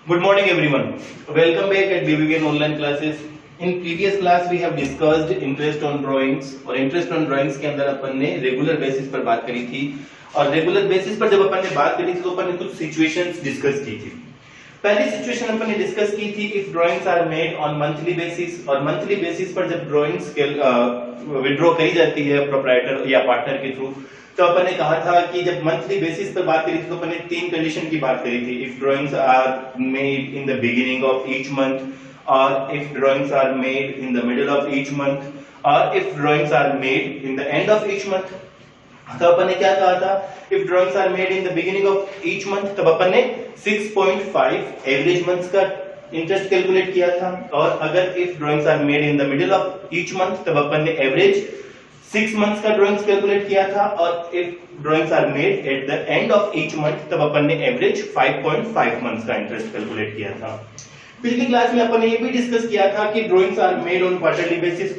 Good morning everyone. Welcome back at BBVN online classes. In previous class we have discussed interest on drawings और interest on drawings के अंदर अपन ने regular basis पर बात करी थी और रेगुलर बेसिस पर जब अपन ने बात करी थी तो अपन ने कुछ सिचुएशंस डिस्कस की थी। पहली सिचुएशन अपन ने डिस्कस की थी if drawings are made on monthly basis और मंथली बेसिस पर जब ड्राइंग्स विड्रॉ करी जाती है प्रोप्राइटर या पार्टनर के थ्रू तो अपन ने कहा था कि जब मंथली बेसिस पर बात करी थी तो अपन ने तीन कंडीशन की बात करी थी। If drawings are made in the beginning of each month और if drawings are made in the middle of each month और if drawings are made in the end of each month. तो अपन ने क्या कहा था, if drawings are made in the beginning of each month तब अपन ने 6.5 एवरेज मंथ्स का इंटरेस्ट कैलकुलेट किया था और अगर if drawings are made in the middle of each month तब अपन ने एवरेज 6 मंथ्स का ड्राइंग्स कैलकुलेट किया था और if drawings are made at the end of each month तब अपन ने एवरेज 5.5 मंथ्स का इंटरेस्ट कैलकुलेट किया था। पिछली क्लास में अपन ने ये भी डिस्कस किया था कि drawings are made on quarterly basis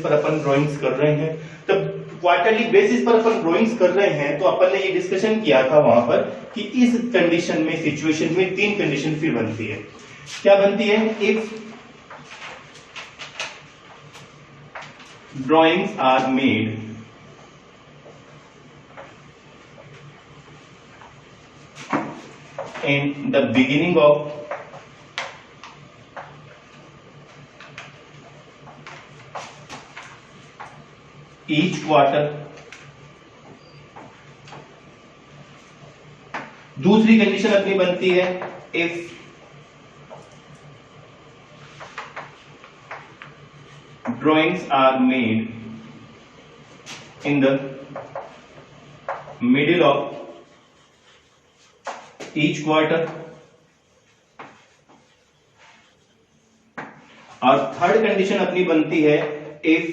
पर अपन ड्राइंग्स कर रहे हैं। तब क्वार्टरली बेसिस पर अपन ड्राइंग्स कर रहे हैं तो अपन ने ये डिस्कशन किया था वहां पर कि इस कंडीशन में सिचुएशन में तीन कंडीशन फिर बनती है। क्या बनती है? इफ drawings are made in the beginning of each quarter। दूसरी कंडीशन अपनी बनती है इफ drawings are made in the middle of each quarter और थर्ड कंडीशन अपनी बनती है इफ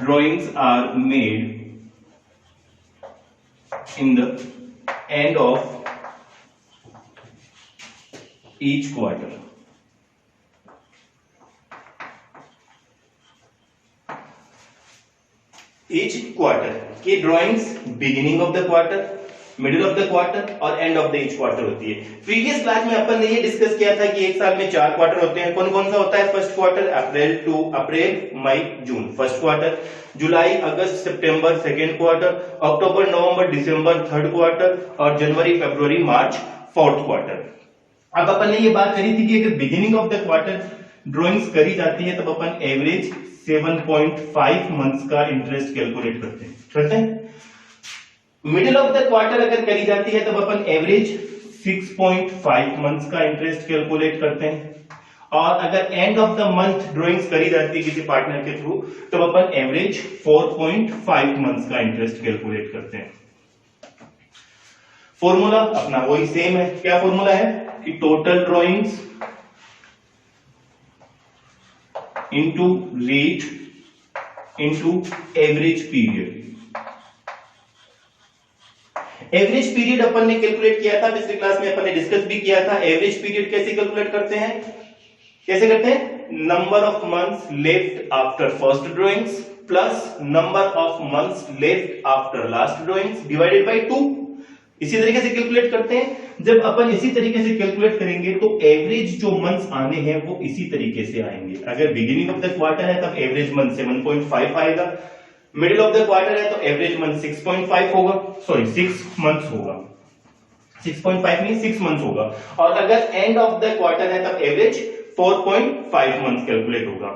drawings are made in the end of each quarter। Each quarter की drawings beginning of the quarter, middle of the quarter और end of the each quarter होती है। Previous class में अपन ने ये डिस्कस किया था कि एक साल में 4 क्वार्टर होते हैं। कौन कौन सा होता है? फर्स्ट क्वार्टर अप्रैल मई जून फर्स्ट क्वार्टर, जुलाई अगस्त सितंबर सेकेंड क्वार्टर, अक्टूबर नवंबर दिसंबर थर्ड क्वार्टर और जनवरी फरवरी मार्च फोर्थ क्वार्टर। अब अपन ने ये बात करी थी कि अगर beginning of the quarter drawings करी जाती है तब अपन एवरेज 7.5 मंथ्स का इंटरेस्ट कैलकुलेट करते हैं। मिडिल ऑफ द क्वार्टर अगर करी जाती है तब अपन एवरेज 6.5 मंथ्स का इंटरेस्ट कैलकुलेट करते हैं और अगर and of the month drawings करी जाती है किसी पार्टनर के थ्रू तब अपन एवरेज 4.5 मंथ्स का इंटरेस्ट कैलकुलेट करते हैं। फॉर्मूला अपना वही सेम है। क्या फॉर्मूला है कि total drawings into rate into average period। Average period अपन ने कैलकुलेट किया था, पिछली क्लास में अपन ने डिस्कस भी किया था। एवरेज पीरियड कैसे कैलकुलेट करते हैं? कैसे करते हैं? Number of months left after first drawings plus number of months left after last drawings divided by 2। इसी तरीके से कैलकुलेट करते हैं। जब अपन इसी तरीके से कैलकुलेट करेंगे तो एवरेज जो मंथ्स आने हैं वो इसी तरीके से आएंगे। अगर बिगिनिंग ऑफ द क्वार्टर है तब एवरेज मंथ 7.5 आएगा, मिडिल ऑफ द क्वार्टर है तो एवरेज मंथ 6.5 होगा, सॉरी 6 मंथ्स होगा। 6.5 मीन 6 मंथ्स होगा और अगर एंड ऑफ द क्वार्टर है तब एवरेज 4.5 मंथ कैलकुलेट होगा।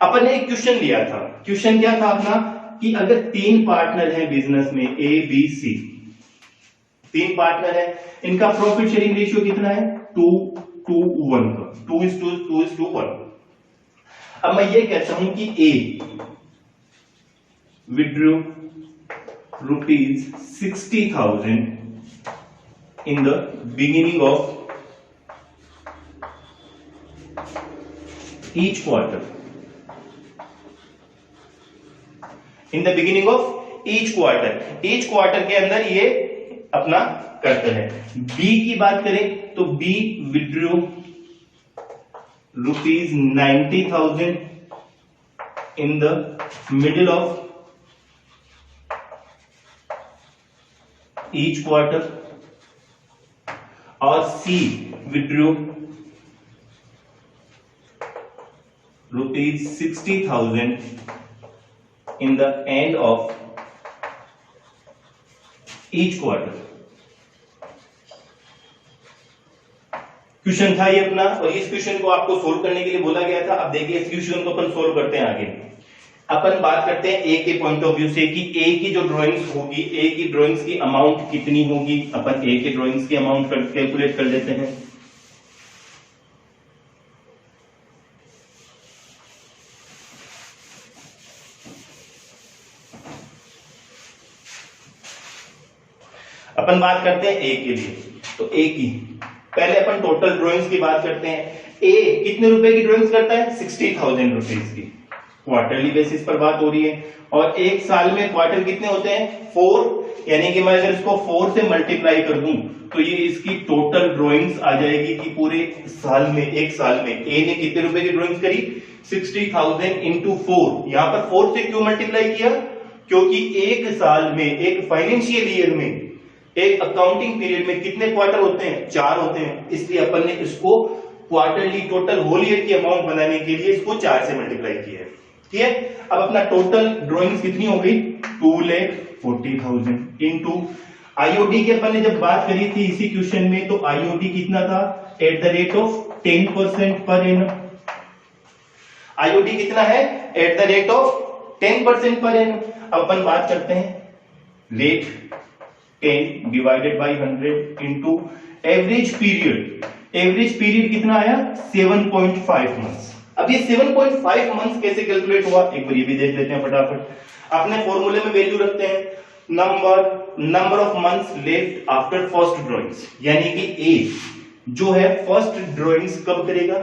अपन ने एक क्वेश्चन लिया था। क्वेश्चन क्या था अपना कि अगर 3 पार्टनर हैं बिजनेस में ए बी सी, 3 पार्टनर है, इनका प्रॉफिट शेयरिंग रेशियो कितना है? 2:1 का, 2:1। अब मैं ये कहता हूं कि A withdraw ₹60,000 in the beginning of each quarter, in the beginning of each quarter के अंदर ये अपना करते हैं। बी की बात करें तो B withdraw ₹90,000 in the middle of each quarter और C withdrew rupees 60,000 in the end of each quarter। Question था ये अपना, और इस क्वेश्चन को आपको सोल्व करने के लिए बोला गया था। अब देखिए इस क्वेश्चन को अपन सोल्व करते हैं आगे। अपन बात करते हैं ए के पॉइंट ऑफ व्यू से कि ए की जो ड्राइंग्स होगी, ए की ड्राइंग्स की अमाउंट कितनी होगी। अपन ए के ड्राइंग्स की अमाउंट कैलकुलेट कर लेते हैं। अपन बात करते हैं ए के लिए, तो ए की पहले अपन टोटल ड्राइंग्स की बात करते हैं। ए कितने रुपए की ड्राइंग्स करता है? 60,000 रुपीज की। क्वार्टरली बेसिस पर बात हो रही है, और एक साल में क्वार्टर कितने होते हैं? 4, यानी कि मैं अगर इसको 4 से मल्टीप्लाई कर दूं तो ये इसकी टोटल ड्राइंग्स आ जाएगी कि पूरे साल में, एक साल में ए ने कितने रुपए की ड्राइंग्स करी? 60,000 इंटू 4। यहां पर 4 से क्यों मल्टीप्लाई किया? क्योंकि एक साल में, एक फाइनेंशियल ईयर में, एक अकाउंटिंग पीरियड में कितने क्वार्टर होते हैं? 4 होते हैं। इसलिए अपन ने इसको क्वार्टरली टोटल होल ईयर की अमाउंट बनाने के लिए इसको 4 से मल्टीप्लाई किया है। ठीक है, अब अपना टोटल ड्राइंग्स कितनी हो गई? 2,40,000 इंटू आईओडी की अपन ने जब बात करी थी इसी क्वेश्चन में, तो आईओडी कितना था? At the rate of 10% per annum. IOD कितना है? At the rate of 10% per annum. अब अपन बात करते हैं rate 10 divided by 100 into average period. Average period कितना आया? 7.5 मंथ्स। अब ये 7.5 मंथ्स कैसे कैलकुलेट हुआ, एक बार ये भी देख लेते हैं फटाफट। अपने फॉर्मूले में वैल्यू रखते हैं number of months left after first drawings, यानी कि ए जो है फर्स्ट ड्राइंग्स कब करेगा?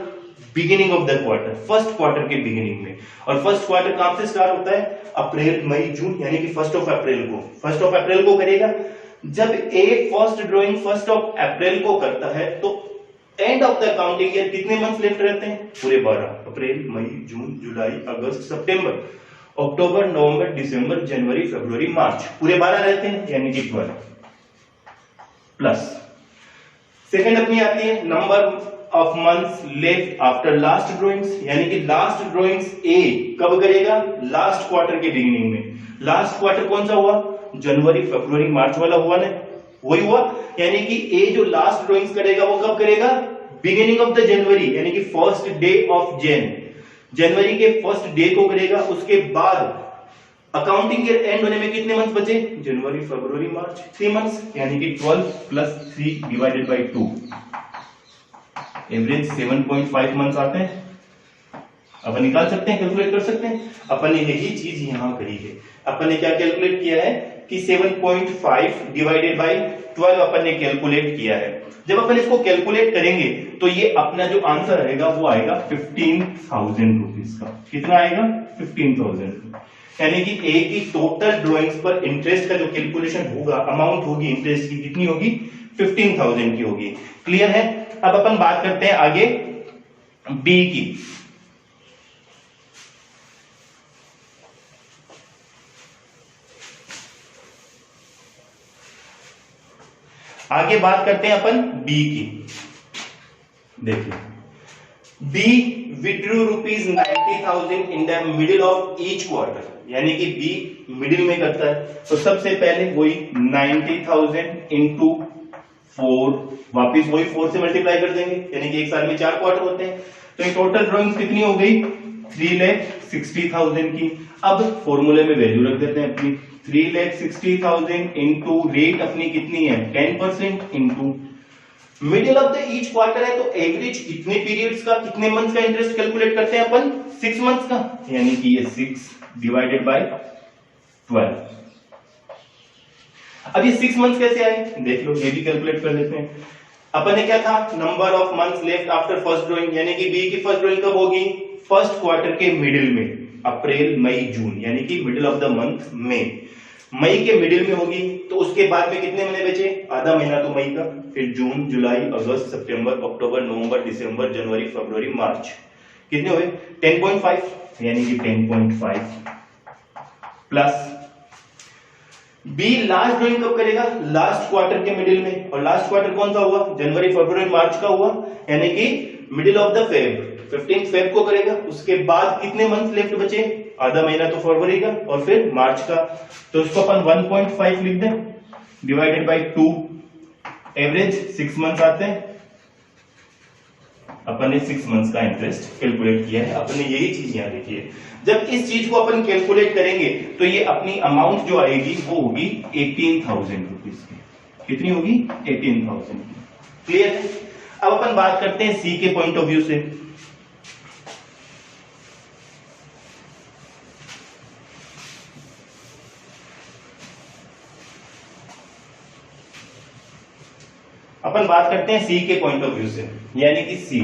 Beginning of the quarter, first quarter के बिगिनिंग में। और फर्स्ट क्वार्टर कहां से स्टार्ट होता है? अप्रैल, मई, जून, यानी कि 1 अप्रैल को। 1 अप्रैल को करेगा। जब ए फर्स्ट ड्राइंग 1 अप्रैल को करता है तो and of the accounting year कितने मंथ्स लेफ्ट रहते हैं? पूरे 12। अप्रैल, मई, जून, जुलाई, अगस्त, सितंबर, अक्टूबर, नवंबर, दिसंबर, जनवरी, फरवरी, मार्च, पूरे 12 रहते हैं, यानी कि 12 प्लस। सेकंड अपनी आती है number of months left after last drawings, यानी कि लास्ट ड्राइंग्स ए कब करेगा? लास्ट क्वार्टर के बिगिनिंग में। लास्ट क्वार्टर कौन सा हुआ? जनवरी, फरवरी, मार्च वाला हुआ ना, वही हुआ। यानी कि ए जो लास्ट ड्राइंग्स करेगा वो कब करेगा? बिगिनिंग ऑफ द जनवरी, यानी कि फर्स्ट डे ऑफ जनवरी के फर्स्ट डे को करेगा। उसके बाद अकाउंटिंग ईयर एंड होने में कितने मंथ्स बचे? जनवरी, फरवरी, मार्च, 3 मंथ्स, यानी कि 12 plus 3 divided by 2, average 7.5 months आते हैं। अपन निकाल सकते हैं, कैलकुलेट कर सकते हैं। अपन ने यही चीज यहां करी है। अपन ने क्या कैलकुलेट किया है कि 7.5 डिवाइडेड बाई 12 अपन ने कैलकुलेट किया है। जब अपन इसको कैलकुलेट करेंगे तो ये अपना जो आंसर आएगा वो आएगा 15,000 रुपीज का। कितना आएगा? 15,000। यानी कि ए की टोटल ड्राइंग्स पर इंटरेस्ट का जो कैलकुलेशन होगा, अमाउंट होगी इंटरेस्ट की, कितनी होगी? 15,000 की होगी। क्लियर है? अब अपन बात करते हैं आगे बी की। आगे बात करते हैं अपन बी की। देखिए, B withdrew rupees 90,000 in the middle of each quarter, यानी कि बी मिडिल में करता है। तो सबसे पहले वही 90,000 इंटू 4, वापिस वही 4 से मल्टीप्लाई कर देंगे, यानी कि एक साल में 4 क्वार्टर होते हैं। तो ये टोटल ड्राइंग्स कितनी हो गई? 3,60,000 की। अब फॉर्मूले में वैल्यू रख देते हैं अपनी 3,60,000 इंटू रेट अपनी कितनी है? 10% into middle of the each quarter है, तो एवरेज कितने पीरियड्स का, कितने मंथ्स का इंटरेस्ट कैलकुलेट करते हैं अपन? 6 मंथ्स का, यानी कि ये 6 डिवाइडेड बाय 12। अब ये 6 मंथ्स कैसे आए? देख लो, ये भी कैलकुलेट कर लेते हैं। अपन ने क्या था? Number of months left after first drawing, यानी कि बी की फर्स्ट ड्राइंग कब होगी? फर्स्ट क्वार्टर के मिडिल में, अप्रैल, मई, जून, यानी कि मिडिल ऑफ द मंथ में। मई के मिडिल में होगी, तो उसके बाद में कितने महीने बचे? आधा महीना तो मई का, फिर जून, जुलाई, अगस्त, सितंबर, अक्टूबर, नवंबर, दिसंबर, जनवरी, फरवरी, मार्च, कितने हुए? 10.5, यानी कि 10.5 प्लस बी लास्ट ड्राइंग कब करेगा? लास्ट क्वार्टर के मिडिल में, और लास्ट क्वार्टर कौन सा हुआ? जनवरी फरवरी मार्च का हुआ, यानी कि middle of the Feb, 15 Feb को करेगा। उसके बाद कितने मंथ लेफ्ट बचे? आधा महीना तो फरवरी का और फिर मार्च का, तो इसको अपन 1.5 लिख दें डिवाइडेड बाय 2, एवरेज 6 मंथ्स आते हैं। अपन ने 6 मंथ्स का इंटरेस्ट कैलकुलेट किया है। अपन ने यही चीज यहाँ देखी है। जब इस चीज को अपन कैलकुलेट करेंगे तो ये अपनी अमाउंट जो आएगी वो होगी 18,000 रुपीज की। कितनी होगी? 18,000। क्लियर है? अब अपन बात करते हैं सी के पॉइंट ऑफ व्यू से। अपन बात करते हैं सी के पॉइंट ऑफ व्यू से, यानी कि सी।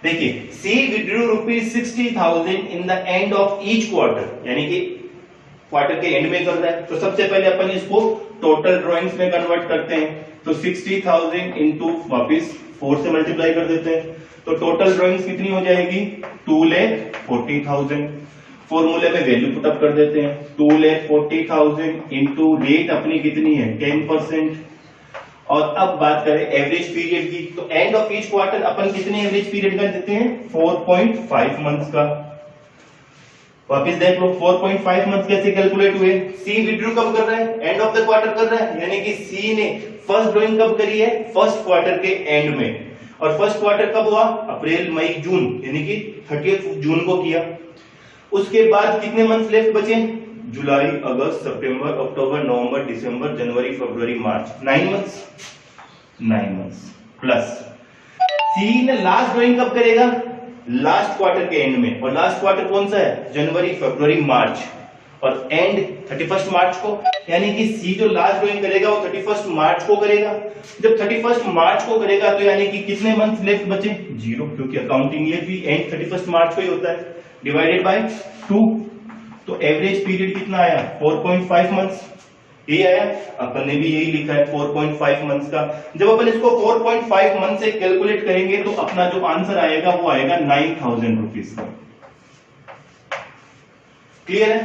देखिए, C withdrew rupees 60,000 in the end of each quarter, यानी कि क्वार्टर के एंड में कर रहा है। तो सबसे पहले अपन इसको टोटल ड्राइंग्स में कन्वर्ट करते हैं। तो 60,000 इंटू वापिस 4 से मल्टीप्लाई कर देते हैं, तो टोटल ड्राइंग्स कितनी हो जाएगी? 2,40,000। फॉर्मूले में वैल्यू पुटअप कर देते हैं, 2,40,000 इंटू रेट अपनी कितनी है? 10%। और अब बात करें एवरेज पीरियड की, तो एंड ऑफ ईच क्वार्टर अपन कितने एवरेज पीरियड का देते हैं? 4.5 मंथ्स का। वापिस देख लो 4.5 मंथ कैसे कैलकुलेट हुए? सी विड्रू कब कर रहा है? एंड ऑफ द क्वार्टर कर रहा है, यानी कि सी ने फर्स्ट ड्राइंग कब करी है? फर्स्ट क्वार्टर के एंड में। और फर्स्ट क्वार्टर कब हुआ? अप्रैल मई जून, यानी कि 30 जून को किया। उसके बाद कितने मंथ लेफ्ट बचे? जुलाई अगस्त सितंबर अक्टूबर नवंबर दिसंबर जनवरी फरवरी मार्च, 9 मंथ्स प्लस। सी ने लास्ट ड्राइंग कब करेगा? लास्ट क्वार्टर के एंड में, और लास्ट क्वार्टर कौन सा है? जनवरी फरवरी मार्च, और एंड 31 मार्च को, यानी कि सी जो लास्ट ड्राइंग करेगा वो 31 मार्च को करेगा। जब 31 मार्च को करेगा तो यानी कि कितने मंथ लेफ्ट बचे? 0, क्योंकि अकाउंटिंग ईयर भी एंड 31 मार्च को ही होता है, डिवाइडेड बाय 2। तो एवरेज पीरियड कितना आया? 4.5 मंथ्स। ये आया, अपन ने भी यही लिखा है 4.5 मंथ्स का। जब अपन इसको 4.5 मंथ से कैलकुलेट करेंगे तो अपना जो आंसर आएगा वो आएगा 9,000 रुपीज का। क्लियर है?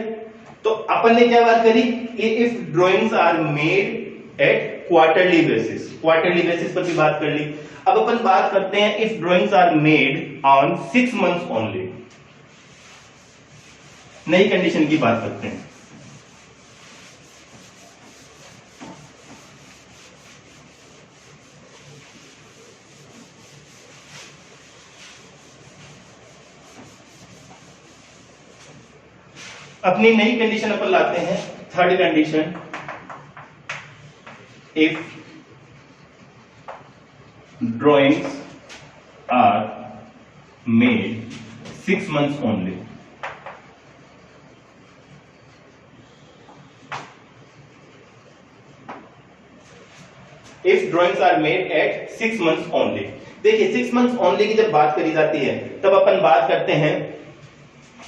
तो अपन ने क्या बात करी? If drawings are made at quarterly basis, quarterly basis पर भी बात कर ली। अब अपन बात करते हैं if drawings are made on 6 months only, नई कंडीशन की बात करते हैं। अपनी नई कंडीशन अपन लाते हैं, third condition, if drawings are made 6 months only. If drawings are made at 6 months ओनली। देखिए 6 मंथ्स ओनली की जब बात करी जाती है तब अपन बात करते हैं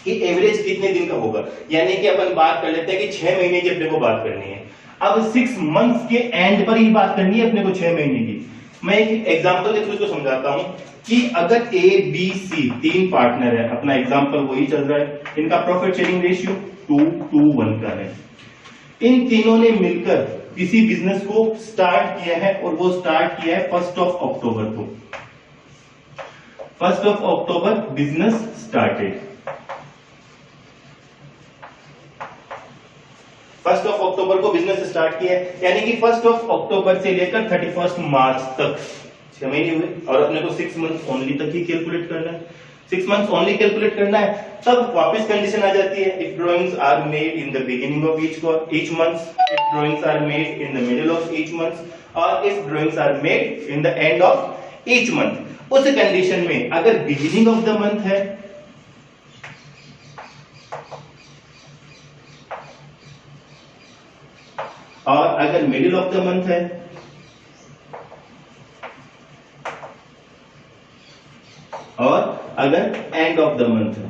कि एवरेज कितने दिन का होगा, यानी कि अपन बात कर लेते हैं कि 6 महीने की अपने को बात करनी है। अब 6 मंथ्स के एंड पर ही बात करनी है अपने को 6 महीने की। मैं एक एग्जांपल के थ्रू इसको समझाता हूं कि अगर ए बी सी 3 पार्टनर है, अपना एग्जांपल वही चल रहा है, इनका प्रॉफिट शेयरिंग रेशियो 2:1 का है। इन तीनों ने मिलकर किसी बिजनेस को स्टार्ट किया है और वो स्टार्ट किया है 1 अक्टूबर को। 1 अक्टूबर बिजनेस स्टार्टेड। 1 अक्टूबर को बिजनेस स्टार्ट किया है, यानी कि 1 अक्टूबर से लेकर 31 मार्च तक 6 महीने हुए, और अपने को 6 मंथ्स ओनली तक ही कैलकुलेट करना है। 6 मंथ्स ओनली कैलकुलेट करना है, तब वापस कंडीशन आ जाती है, if drawings are made in the beginning of each month, if drawings are made in the middle of each month, और if drawings are made in the end of each month. उस condition में अगर beginning of the month है और अगर middle of the month है और अगर एंड ऑफ द मंथ है,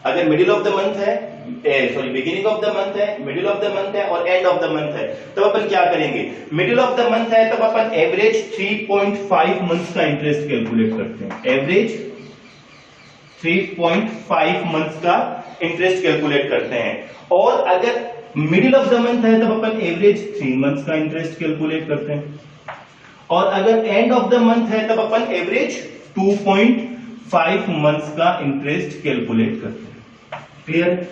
अगर मिडिल ऑफ द मंथ है, बिगिनिंग ऑफ द मंथ है, मिडिल ऑफ द मंथ है और एंड ऑफ द मंथ है, तब अपन क्या करेंगे? मिडिल ऑफ द मंथ है तब अपन एवरेज 3.5 मंथ्स का इंटरेस्ट कैलकुलेट करते हैं। एवरेज 3.5 मंथ्स का इंटरेस्ट कैलकुलेट करते हैं। और अगर मिडिल ऑफ द मंथ है तब अपन एवरेज 3 मंथ्स का इंटरेस्ट कैलकुलेट करते हैं, और अगर एंड ऑफ द मंथ है तब अपन एवरेज 2.5 मंथ्स का इंटरेस्ट कैलकुलेट करते हैं। क्लियर?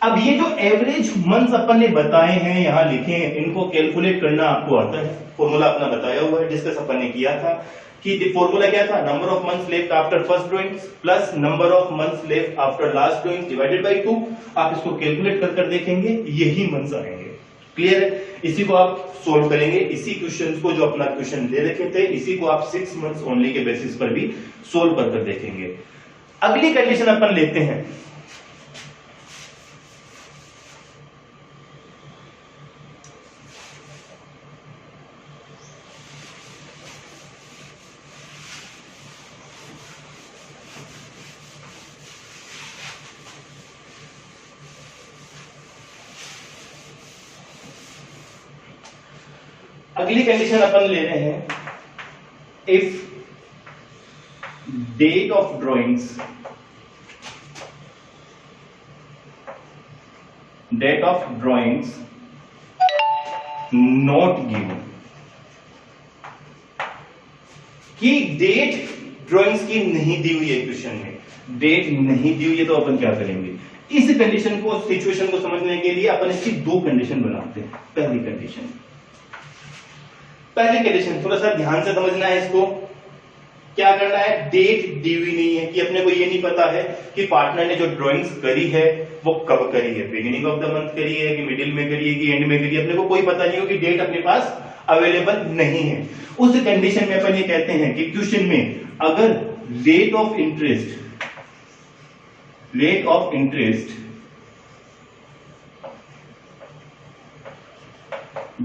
अब ये जो एवरेज मंथ्स अपन ने बताए हैं यहां लिखे हैं, इनको कैलकुलेट करना आपको आता है, फॉर्मूला अपना बताया हुआ है, डिस्कस अपन ने किया था कि फॉर्मूला क्या था, number of months left after first drawings plus number of months left after last drawings divided by 2। आप इसको कैलकुलेट कर देखेंगे, यही मंथ्स आएंगे। क्लियर है? इसी को आप सोल्व करेंगे, इसी क्वेश्चन को जो अपना क्वेश्चन दे रखे थे इसी को आप 6 मंथ्स ओनली के बेसिस पर भी सोल्व कर देखेंगे। अगली कंडीशन अपन लेते हैं, अगली कंडीशन अपन ले रहे हैं, if date of drawings not given, कि डेट ड्रॉइंग्स की नहीं दी हुई है, क्वेश्चन में डेट नहीं दी हुई है, तो अपन क्या करेंगे, इस कंडीशन को, सिचुएशन को समझने के लिए अपन इसकी दो कंडीशन बनाते हैं। पहली कंडीशन थोड़ा सा ध्यान से समझना है, इसको क्या करना है, डेट दी हुई नहीं है, कि अपने को ये नहीं पता है कि पार्टनर ने जो ड्राइंग्स करी है वो कब करी है, बिगिनिंग ऑफ द मंथ करी है कि मिडिल में करी है कि एंड में करी है, अपने को कोई पता नहीं हो, कि डेट अपने पास अवेलेबल नहीं है। उस कंडीशन में अपन ये कहते हैं कि क्वेश्चन में अगर rate of interest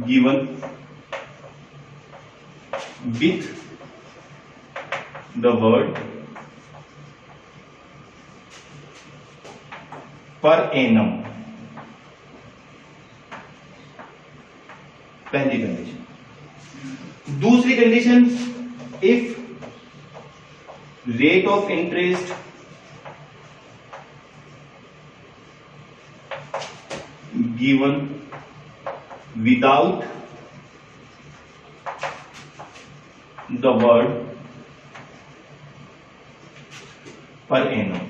given with the word per annum, पहली कंडीशन। दूसरी condition, if rate of interest given without the word per annum।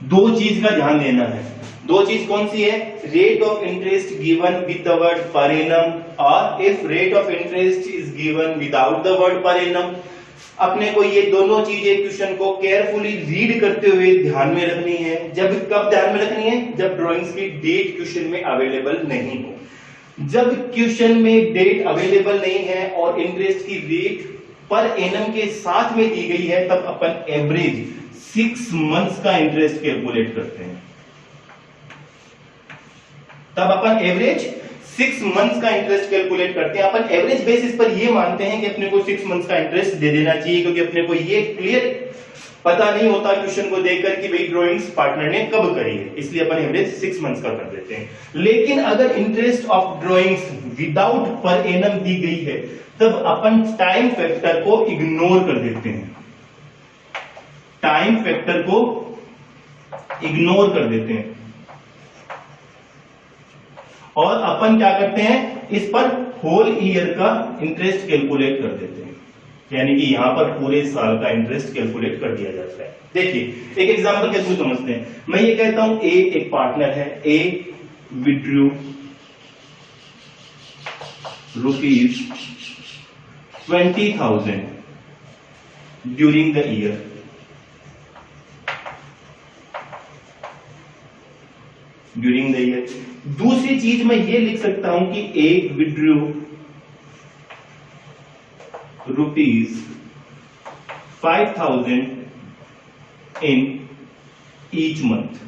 दो चीज का ध्यान देना है, दो चीज कौन सी है, rate of interest given with the word per annum, और if rate of interest is given without the word per annum. अपने को ये दोनों चीजें क्वेश्चन को केयरफुली रीड करते हुए ध्यान में रखनी है। जब कब ध्यान में रखनी है, जब ड्राइंग्स की डेट क्वेश्चन में अवेलेबल नहीं हो। जब क्वेश्चन में डेट अवेलेबल नहीं है और इंटरेस्ट की रेट पर एनम के साथ में दी गई है, तब अपन एवरेज 6 मंथ्स का इंटरेस्ट कैलकुलेट करते हैं। तब अपन एवरेज 6 मंथ्स का इंटरेस्ट कैलकुलेट करते हैं। अपन एवरेज बेसिस पर ये मानते हैं कि अपने को 6 मंथ्स का इंटरेस्ट दे देना चाहिए, क्योंकि अपने को ये क्लियर पता नहीं होता क्वेश्चन को देखकर कि भाई ड्राइंग्स पार्टनर ने कब करी है, इसलिए अपन एवरेज 6 मंथ्स का कर देते हैं। लेकिन अगर interest of drawings without per annum दी गई है, तब अपन टाइम फैक्टर को इग्नोर कर देते हैं, टाइम फैक्टर को इग्नोर कर देते हैं, और अपन क्या करते हैं, इस पर होल ईयर का इंटरेस्ट कैलकुलेट कर देते हैं, यानी कि यहां पर पूरे साल का इंटरेस्ट कैलकुलेट कर दिया जाता है। देखिए एक एग्जांपल के थ्रू समझते हैं। मैं ये कहता हूं, ए एक पार्टनर है, ए विड्रू ₹20,000 ड्यूरिंग द ईयर, दूसरी चीज मैं ये लिख सकता हूं कि ए विड्रू ₹5,000 इन ईच मंथ।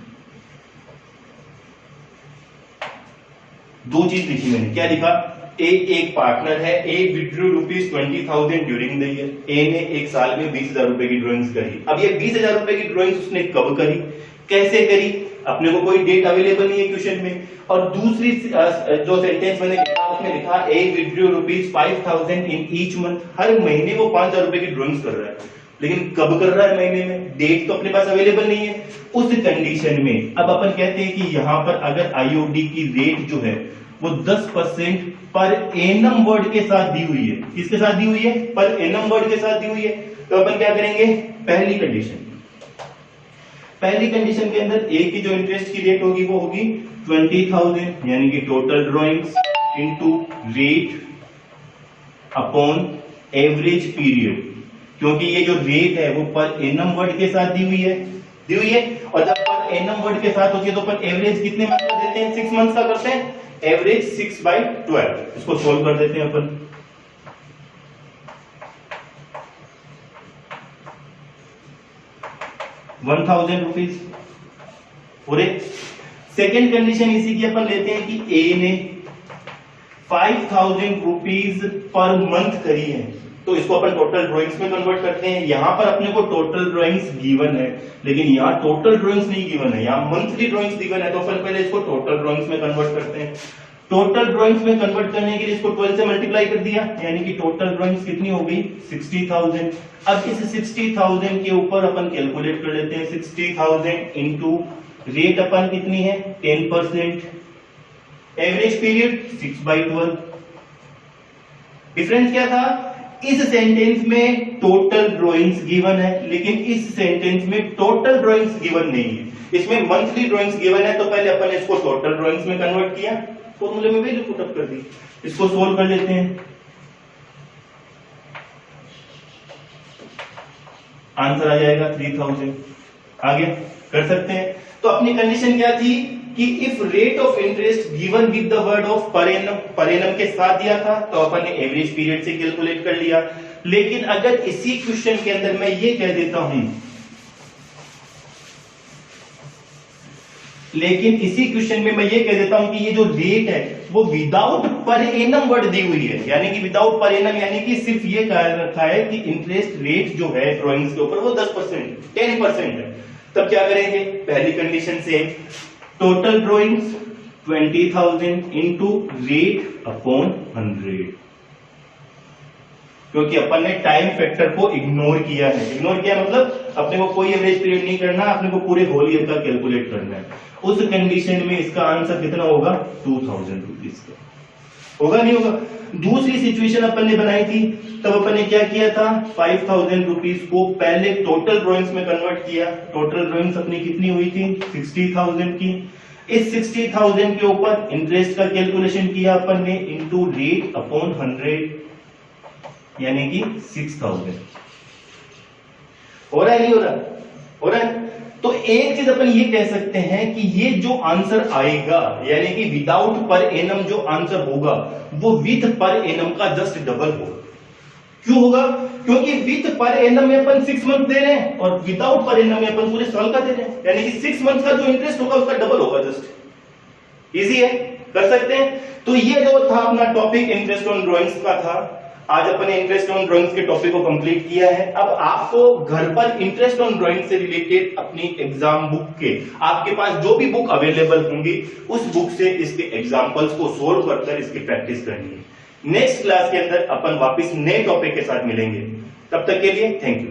दो चीज लिखी मैंने, क्या लिखा, ए एक पार्टनर है, ए विड्रू ₹20,000 ड्यूरिंग द ईयर। ए ने एक साल में 20,000 रुपए की ड्राइंग्स करी। अब ये 20,000 रुपए की ड्राइंग्स उसने कब करी, कैसे करी, अपने को कोई डेट अवेलेबल नहीं है क्वेश्चन में। और दूसरी जो सेंटेंस मैंने लिखा उसमें लिखा ए विथड्रॉ ₹5,000 इन ईच मंथ, हर महीने वो 5,000 रुपए की ड्रॉइंग्स कर रहा है, लेकिन कब कर रहा है महीने में, डेट तो अपने पास अवेलेबल नहीं है। उस कंडीशन में अब अपन कहते हैं कि यहां पर अगर आईओडी की रेट जो है वो 10% पर एनम वर्ड के साथ दी हुई है, किसके साथ दी हुई है, पर एनम वर्ड के साथ दी हुई है, तो अपन क्या करेंगे, पहली कंडीशन के अंदर ए की जो इंटरेस्ट की रेट होगी वो होगी 20,000 यानी कि total drawings into rate upon average period, क्योंकि ये जो रेट है वो पर एनम वर्ड के साथ दी हुई है, और जब पर एनम वर्ड के साथ होती है तो अपन एवरेज कितने मंथ का देते हैं, 6 मंथ्स का करते हैं, एवरेज 6/12। इसको सोल्व कर देते हैं अपन। ₹1,000 पूरे। सेकेंड कंडीशन इसी की अपन लेते हैं कि ए ने ₹5,000 पर मंथ करी है, तो इसको अपन टोटल ड्राइंग्स में कन्वर्ट करते हैं। यहां पर अपने को टोटल ड्राइंग्स गिवन है, लेकिन यहाँ टोटल ड्राइंग्स नहीं गिवन है, यहाँ मंथली ड्राइंग्स गिवन है, तो अपन पहले इसको टोटल ड्राइंग्स में कन्वर्ट करते हैं। टोटल ड्राइंग्स में कन्वर्ट करने के लिए इसको 12 से मल्टीप्लाई कर दिया, यानी कि टोटल ड्राइंग्स कितनी हो गई, 60,000। अब इस 60,000 के ऊपर अपन कैलकुलेट कर लेते हैं, 60,000 इंटू रेट अपन कितनी है, 10%, एवरेज पीरियड 6/12। डिफरेंस क्या था, इस सेंटेंस में टोटल ड्राइंग्स गिवन है, लेकिन इस सेंटेंस में टोटल ड्राइंग्स गिवन नहीं है। इसमें मंथली ड्राइंग्स गिवन है, तो पहले अपन इसको टोटल ड्राइंग्स में कन्वर्ट किया, फॉर्मूले में वैल्यू पुट अप कर दी। इसको सोल्व कर लेते हैं, आंसर आ जाएगा 3000। आगे कर सकते हैं। तो अपनी कंडीशन क्या थी कि if rate of interest given with the word of per annum के साथ दिया था, तो अपन ने एवरेज पीरियड से कैलकुलेट कर लिया। लेकिन अगर इसी क्वेश्चन के अंदर मैं ये कह देता हूं, लेकिन इसी क्वेश्चन में मैं ये कह देता हूं कि ये जो रेट है वो विदाउट पर एनम वर्ड दी हुई है, यानी कि विदाउट पर एनम, यानी कि सिर्फ ये कह रखा है कि इंटरेस्ट रेट जो है ड्राइंग्स के ऊपर वो 10% है, तब क्या करेंगे, पहली कंडीशन से total drawings 20,000 into rate upon 100, क्योंकि अपन ने टाइम फैक्टर को इग्नोर किया है। इग्नोर किया मतलब अपने को कोई एवरेज पीरियड नहीं करना, अपने को पूरे होल ईयर का कैलकुलेट करना है। उस कंडीशन में इसका आंसर कितना होगा, 2,000 रुपीज का होगा, नहीं होगा। दूसरी सिचुएशन अपन ने बनाई थी, तब अपन ने क्या किया था, 5,000 रुपीज को पहले टोटल ड्राइंग्स में कन्वर्ट किया। टोटल ड्राइंग्स अपनी कितनी हुई थी, 60,000 की। इस 60,000 के ऊपर इंटरेस्ट का कैलकुलेशन किया अपन ने इंटू रेट अपॉन 100, यानी कि 6,000। हो रहा है, नहीं हो रहा, हो रहा है। तो एक चीज अपन ये कह सकते हैं कि ये जो आंसर आएगा, यानी कि विदाउट पर एनम जो आंसर होगा वो विथ पर एनम का जस्ट डबल होगा। क्यों होगा, क्योंकि विथ पर एनम में अपन 6 मंथ दे रहे हैं और विदाउट पर एनम में अपन पूरे साल का दे रहे हैं, यानी कि 6 मंथ का जो इंटरेस्ट होगा उसका डबल होगा। जस्ट इजी है, कर सकते हैं। तो ये जो था अपना टॉपिक इंटरेस्ट ऑन ड्राइंग्स का था। आज अपन ने इंटरेस्ट ऑन ड्राइंग्स के टॉपिक को कंप्लीट किया है। अब आपको घर पर इंटरेस्ट ऑन ड्राइंग से रिलेटेड अपनी एग्जाम बुक के, आपके पास जो भी बुक अवेलेबल होंगी उस बुक से इसके एग्जांपल्स को सोल्व कर इसकी प्रैक्टिस करनी है। नेक्स्ट क्लास के अंदर अपन वापस नए टॉपिक के साथ मिलेंगे, तब तक के लिए थैंक यू।